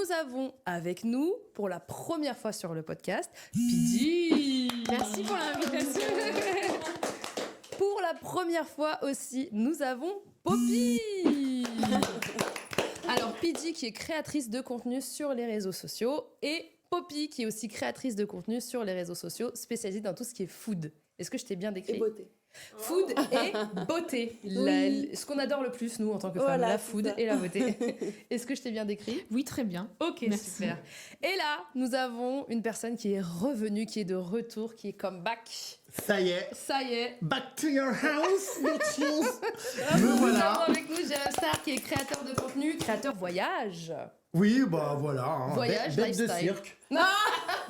nous avons avec nous, pour la première fois sur le podcast, Pidgey. Merci pour l'invitation. Pour la première fois aussi, nous avons Poppy. Alors, Pidgey qui est créatrice de contenu sur les réseaux sociaux et Poppy qui est aussi créatrice de contenu sur les réseaux sociaux, spécialisée dans tout ce qui est food. Est-ce que je t'ai bien décrit ? Et beauté. Food et beauté. Oui. Ce qu'on adore le plus, nous, en tant que femmes, Voilà, la c'est food ça. et la beauté. Est-ce que je t'ai bien décrit ? Oui, très bien. Ok, Merci. super. Et là, nous avons une personne qui est revenue, qui est de retour, qui est come back. Ça y est, Ça y est. back to your house, bitches. Me Nous voilà. avons avec nous Gérald Star, qui est créateur de contenu, créateur voyage. Oui, bah voilà. Hein. Voyage, bête de lifestyle. cirque.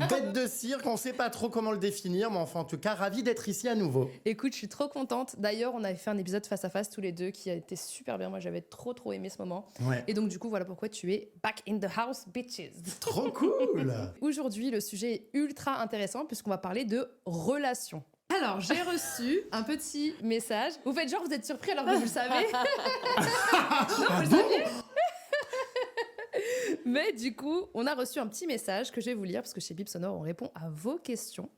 Bête de cirque, on sait pas trop comment le définir, mais enfin, en tout cas, ravi d'être ici à nouveau. Écoute, je suis trop contente. D'ailleurs, on avait fait un épisode face à face tous les deux qui a été super bien. Moi, j'avais trop aimé ce moment. Ouais. Et donc, du coup, voilà pourquoi tu es back in the house, bitches. Trop cool. Aujourd'hui, le sujet est ultra intéressant puisqu'on va parler de relations. Alors, j'ai reçu un petit message. Vous faites genre, vous êtes surpris alors que vous le savez. Non, vous le saviez. Mais du coup, on a reçu un petit message que je vais vous lire parce que chez Bip Sonore, on répond à vos questions.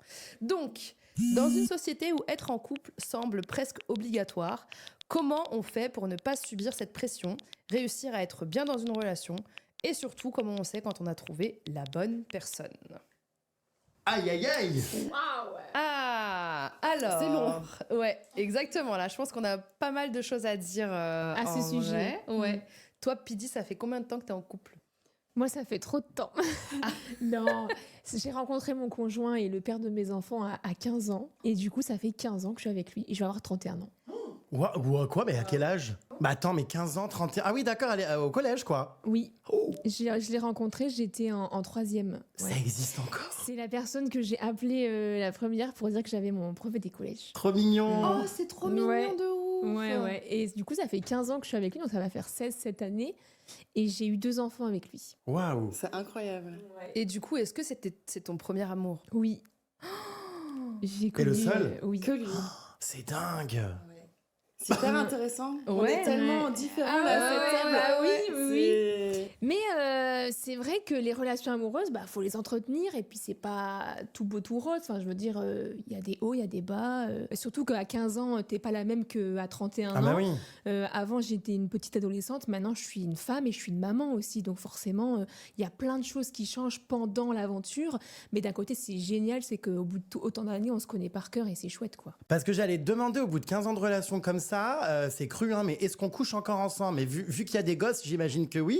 Donc, dans une société où être en couple semble presque obligatoire, comment on fait pour ne pas subir cette pression, réussir à être bien dans une relation et surtout, comment on sait quand on a trouvé la bonne personne ? Aïe, aïe, aïe. Ah, alors... C'est long. Ouais, exactement. Là, je pense qu'on a pas mal de choses à dire à ce sujet. Ouais. Toi, Pidgey, ça fait combien de temps que t'es en couple ? Moi, ça fait trop de temps. Non, j'ai rencontré mon conjoint et le père de mes enfants à 15 ans. Et du coup, ça fait 15 ans que je suis avec lui. Et je vais avoir 31 ans. Quoi, mais à quel âge? Bah attends, mais 15 ans, 31... Ah oui, d'accord, elle est au collège, quoi. Oui, Oh, je l'ai rencontré, j'étais en troisième. ça Ouais. existe encore. C'est la personne que j'ai appelée la première pour dire que j'avais mon brevet des collèges. Trop mignon. Oh, c'est trop mignon Ouais. de ouf. Ouais. Et du coup, ça fait 15 ans que je suis avec lui, donc ça va faire 16 cette année. Et j'ai eu 2 enfants avec lui. Waouh. C'est incroyable. Et du coup, est-ce que c'est ton premier amour ? Oui. J'ai Et le connu, seul oui. Que lui. C'est dingue. C'est hyper intéressant. On Ouais. est tellement différents Ah à ouais, cette table. bah oui. C'est- Mais c'est vrai que les relations amoureuses, faut les entretenir et puis c'est pas tout beau tout rose. Enfin, je veux dire, il y a des hauts, il y a des bas. Surtout qu'à 15 ans, t'es pas la même qu'à 31 Ah ans. bah oui. Avant, j'étais une petite adolescente. Maintenant, je suis une femme et je suis une maman aussi. Donc forcément, il y a plein de choses qui changent pendant l'aventure. Mais d'un côté, c'est génial, c'est qu'au bout de autant d'années, on se connaît par cœur et c'est chouette, quoi. Parce que j'allais te demander au bout de 15 ans de relation comme ça, c'est cru, hein, mais est-ce qu'on couche encore ensemble? Mais vu qu'il y a des gosses, j'imagine que oui.